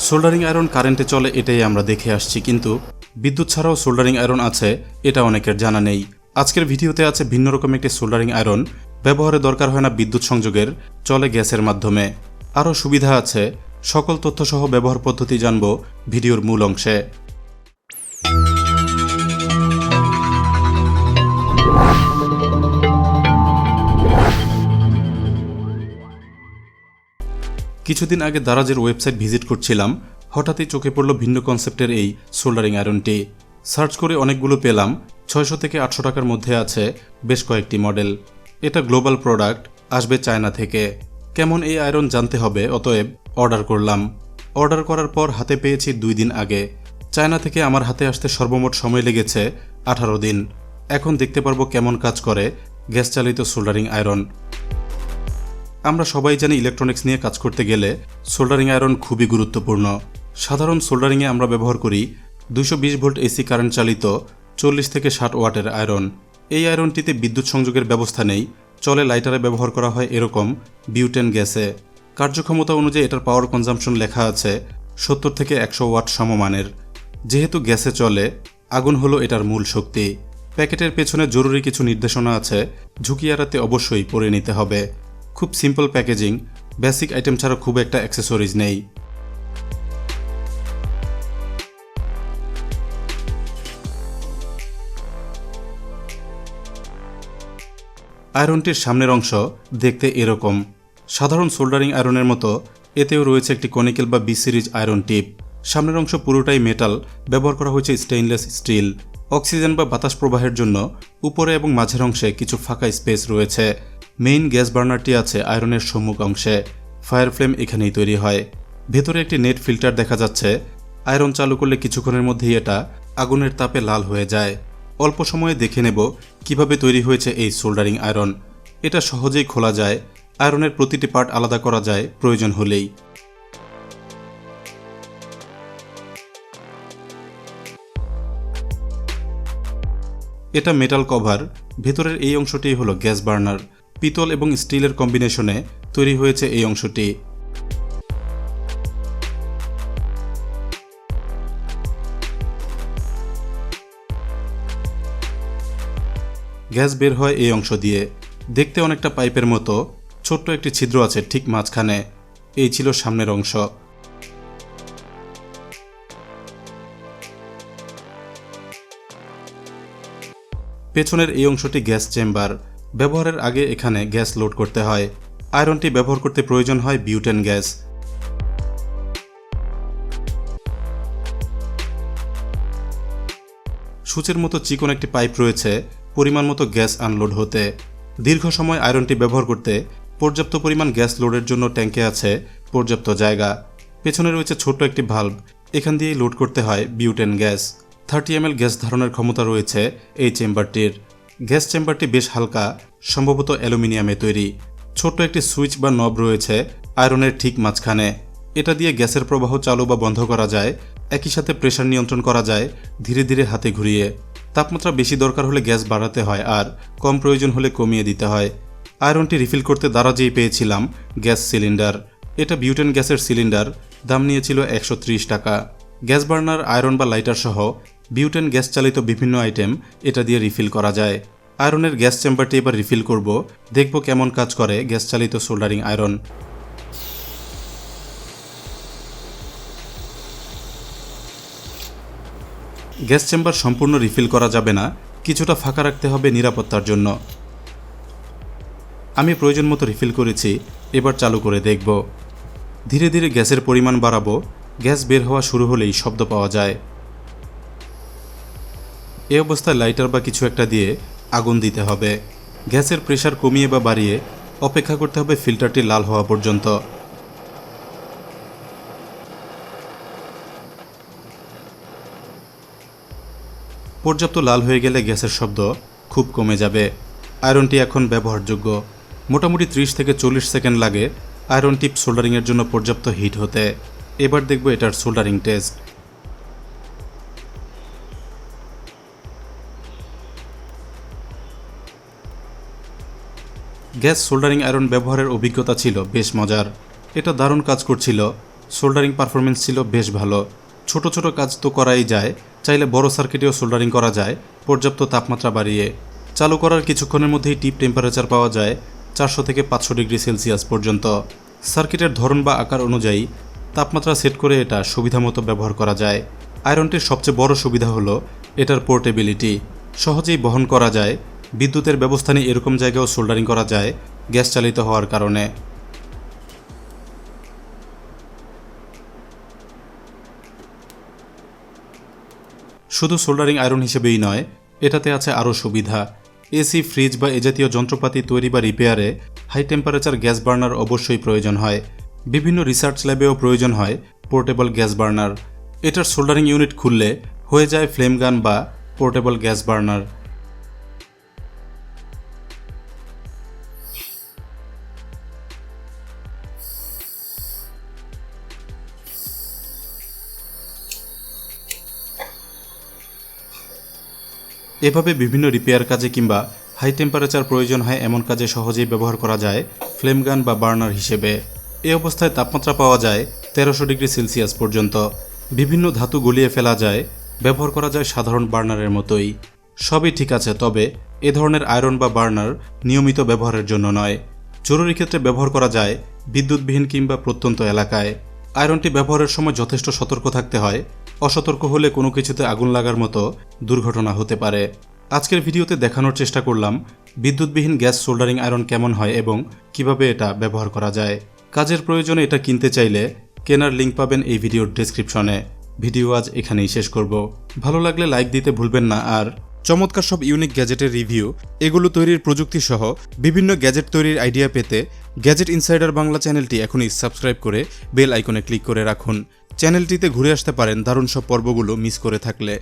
Soldering iron কারেন্টে চলে এটাই আমরা দেখে আসছি, কিন্তু বিদ্যুৎ ছাড়াও সোল্ডারিং আয়রন আছে এটা অনেকের জানা নেই। আজকের ভিডিওতে আছে ভিন্ন রকম একটি সোল্ডারিং আয়রন, ব্যবহারে দরকার হয় না বিদ্যুৎ সংযোগের, চলে গ্যাসের মাধ্যমে। আরও সুবিধা আছে। সকল তথ্য সহ ব্যবহার পদ্ধতি জানব ভিডিওর মূল অংশে। কিছুদিন আগে দারাজের ওয়েবসাইট ভিজিট করছিলাম, হঠাৎই চোখে পড়ল ভিন্ন কনসেপ্টের এই সোল্ডারিং আয়রনটি। সার্চ করে অনেকগুলো পেলাম, 600 থেকে 800 টাকার মধ্যে আছে বেশ কয়েকটি মডেল। এটা গ্লোবাল প্রোডাক্ট, আসবে চায়না থেকে। কেমন এই আয়রন জানতে হবে, অতএব অর্ডার করলাম। অর্ডার করার পর হাতে পেয়েছি 2 দিন আগে। চায়না থেকে আমার হাতে আসতে সর্বমোট সময় লেগেছে 18 দিন। এখন দেখতে পারবো কেমন কাজ করে গ্যাস চালিত সোল্ডারিং আয়রন। আমরা সবাই জানি ইলেকট্রনিক্স নিয়ে কাজ করতে গেলে সোল্ডারিং আয়রন খুবই গুরুত্বপূর্ণ। সাধারণ সোল্ডারিংয়ে আমরা ব্যবহার করি 220 ভোল্ট এসি কারেন্ট চালিত 40 থেকে 60 ওয়াটের আয়রন। এই আয়রনটিতে বিদ্যুৎ সংযোগের ব্যবস্থা নেই, চলে লাইটারে ব্যবহার করা হয় এরকম বিউটেন গ্যাসে। কার্যক্ষমতা অনুযায়ী এটার পাওয়ার কনজাম্পশন লেখা আছে 70 থেকে 100 ওয়াট সমমানের। যেহেতু গ্যাসে চলে, আগুন হলো এটার মূল শক্তি। প্যাকেটের পেছনে জরুরি কিছু নির্দেশনা আছে, ঝুঁকি এড়াতে অবশ্যই পড়ে নিতে হবে। খুব সিম্পল প্যাকেজিং, বেসিক আইটেম ছাড়া খুব একটা অ্যাক্সেসরিজ নেই। আয়রনটির সামনের অংশ দেখতে এরকম। সাধারণ সোল্ডারিং আয়রনের মতো এতেও রয়েছে একটি কনিক্যাল বা বি সিরিজ আয়রন টিপ। সামনের অংশ পুরোটাই মেটাল, ব্যবহার করা হয়েছে স্টেইনলেস স্টিল। অক্সিজেন বা বাতাস প্রবাহের জন্য উপরে এবং মাঝের অংশে কিছু ফাঁকা স্পেস রয়েছে। মেইন গ্যাস বার্নারটি আছে আয়রনের সম্মুখ অংশে। ফায়ার ফ্লেম এখানেই তৈরি হয়। ভেতরে একটি নেট ফিল্টার দেখা যাচ্ছে। আয়রন চালু করলে কিছুক্ষণের মধ্যেই এটা আগুনের তাপে লাল হয়ে যায়। অল্প সময়ে দেখে নেব কিভাবে তৈরি হয়েছে এই সোল্ডারিং আয়রন। এটা সহজেই খোলা যায়, আয়রনের প্রতিটি পার্ট আলাদা করা যায় প্রয়োজন হলেই। এটা মেটাল কভার, ভেতরের এই অংশটি হলো গ্যাস বার্নার। পিতল এবং স্টিলের কম্বিনেশনে তৈরি হয়েছে এই অংশটি। গ্যাস বের হয় এই অংশ দিয়ে, দেখতে অনেকটা পাইপের মতো। ছোট্ট একটি ছিদ্র আছে ঠিক মাঝখানে। এই ছিল সামনের অংশ। পেছনের এই অংশটি গ্যাস চেম্বার। ব্যবহারের আগে এখানে গ্যাস লোড করতে হয়। আয়রনটি ব্যবহার করতে প্রয়োজন হয় বিউটেন গ্যাস। সূচের মতো চিকন একটি পাইপ রয়েছে পরিমাণ মতো গ্যাস আনলোড হতে। দীর্ঘ সময় আয়রনটি ব্যবহার করতে পর্যাপ্ত পরিমাণ গ্যাস লোডের জন্য ট্যাঙ্কে আছে পর্যাপ্ত জায়গা। পেছনে রয়েছে ছোট্ট একটি ভালভ, এখান দিয়েই লোড করতে হয় বিউটেন গ্যাস। 30 ml গ্যাস ধারণের ক্ষমতা রয়েছে এই চেম্বারটির। গ্যাস চেম্বারটি বেশ হালকা, সম্ভবত অ্যালুমিনিয়ামে তৈরি। ছোট্ট একটি সুইচ বা নব রয়েছে আয়রনের ঠিক মাঝখানে। এটা দিয়ে গ্যাসের প্রবাহ চালু বা বন্ধ করা যায়। একই সাথে প্রেসার নিয়ন্ত্রণ করা যায় ধীরে ধীরে হাতে ঘুরিয়ে। তাপমাত্রা বেশি দরকার হলে গ্যাস বাড়াতে হয়, আর কম প্রয়োজন হলে কমিয়ে দিতে হয়। আয়রনটি রিফিল করতে দারাজেই পেয়েছিলাম গ্যাস সিলিন্ডার। এটা বিউটেন গ্যাসের সিলিন্ডার, দাম নিয়েছিল 130 টাকা। গ্যাস বার্নার, আয়রন বা লাইটার সহ বিউটেন গ্যাস চালিত বিভিন্ন আইটেম এটা দিয়ে রিফিল করা যায়। আয়রনের গ্যাস চেম্বারটি এবার রিফিল করব, দেখব কেমন কাজ করে গ্যাস চালিত সোল্ডারিং আয়রন। গ্যাস চেম্বার সম্পূর্ণ রিফিল করা যাবে না, কিছুটা ফাঁকা রাখতে হবে নিরাপত্তার জন্য। আমি প্রয়োজন মতো রিফিল করেছি, এবার চালু করে দেখব। ধীরে ধীরে গ্যাসের পরিমাণ বাড়াবো। গ্যাস বের হওয়া শুরু হলেই শব্দ পাওয়া যায়। এই অবস্থায় লাইটার বা কিছু একটা দিয়ে আগুন দিতে হবে। গ্যাসের প্রেসার কমিয়ে বা বাড়িয়ে অপেক্ষা করতে হবে ফিল্টারটি লাল হওয়া পর্যন্ত। পর্যাপ্ত লাল হয়ে গেলে গ্যাসের শব্দ খুব কমে যাবে। আয়রনটি এখন ব্যবহারযোগ্য। মোটামুটি 30 থেকে 40 সেকেন্ড লাগে আয়রন টিপ সোল্ডারিংয়ের জন্য পর্যাপ্ত হিট হতে। এবার দেখব এটার soldering test. Gas soldering iron ব্যবহারের অভিজ্ঞতা ছিল বেশ মজার। এটা দারুণ কাজ করছিল। সোল্ডারিং পারফরমেন্স ছিল বেশ ভালো। ছোট ছোট কাজ তো করাই যায়, চাইলে বড় সার্কিটেও সোল্ডারিং করা যায় পর্যাপ্ত তাপমাত্রা বাড়িয়ে। চালু করার কিছুক্ষণের মধ্যেই টিপ টেম্পারেচার পাওয়া যায় 400 থেকে 500 ডিগ্রি সেলসিয়াস পর্যন্ত। সার্কিটের ধরন বা আকার অনুযায়ী তাপমাত্রা সেট করে এটা সুবিধামতো ব্যবহার করা যায়। আয়রনটির সবচেয়ে বড় সুবিধা হলো এটার পোর্টেবিলিটি, সহজেই বহন করা যায়। বিদ্যুতের ব্যবস্থা নিয়ে এরকম জায়গায়ও সোল্ডারিং করা যায় গ্যাস চালিত হওয়ার কারণে। শুধু সোল্ডারিং আয়রন হিসেবেই নয়, এটাতে আছে আরও সুবিধা। এসি, ফ্রিজ বা এ জাতীয় যন্ত্রপাতি তৈরি বা রিপেয়ারে হাই টেম্পারেচার গ্যাস বার্নার অবশ্যই প্রয়োজন হয়। বিভিন্ন রিসার্চ ল্যাবেও প্রয়োজন হয় পোর্টেবল গ্যাস বার্নার। এটার সোল্ডারিং ইউনিট খুললে হয়ে যায় ফ্লেম গান বা পোর্টেবল গ্যাস বার্নার। এভাবে বিভিন্ন রিপেয়ার কাজে কিংবা হাই টেম্পারেচার প্রয়োজন হয় এমন কাজে সহজেই ব্যবহার করা যায় ফ্লেম গান বা বার্নার হিসেবে। এই অবস্থায় তাপমাত্রা পাওয়া যায় 1300 ডিগ্রি সেলসিয়াস পর্যন্ত। বিভিন্ন ধাতু গলিয়ে ফেলা যায়, ব্যবহার করা যায় সাধারণ বার্নারের মতোই। সবই ঠিক আছে, তবে এ ধরনের আয়রন বা বার্নার নিয়মিত ব্যবহারের জন্য নয়। জরুরি ক্ষেত্রে ব্যবহার করা যায় বিদ্যুৎবিহীন কিংবা প্রত্যন্ত এলাকায়। আয়রনটি ব্যবহারের সময় যথেষ্ট সতর্ক থাকতে হয়। অসতর্ক হলে কোনো কিছুতে আগুন লাগার মতো দুর্ঘটনা হতে পারে। আজকের ভিডিওতে দেখানোর চেষ্টা করলাম বিদ্যুৎবিহীন গ্যাস সোল্ডারিং আয়রন কেমন হয় এবং কিভাবে এটা ব্যবহার করা যায়। কাজের প্রয়োজনে এটা কিনতে চাইলে কেনার লিঙ্ক পাবেন এই ভিডিওর ডেসক্রিপশনে। ভিডিও আজ এখানেই শেষ করব। ভালো লাগলে লাইক দিতে ভুলবেন না। আর চমৎকার সব ইউনিক গ্যাজেটের রিভিউ, এগুলো তৈরির প্রযুক্তি সহ বিভিন্ন গ্যাজেট তৈরির আইডিয়া পেতে গ্যাজেট ইনসাইডার বাংলা চ্যানেলটি এখনই সাবস্ক্রাইব করে বেল আইকনে ক্লিক করে রাখুন। চ্যানেলটিতে ঘুরে আসতে পারেন দারুণ সব পর্বগুলো মিস করে থাকলে।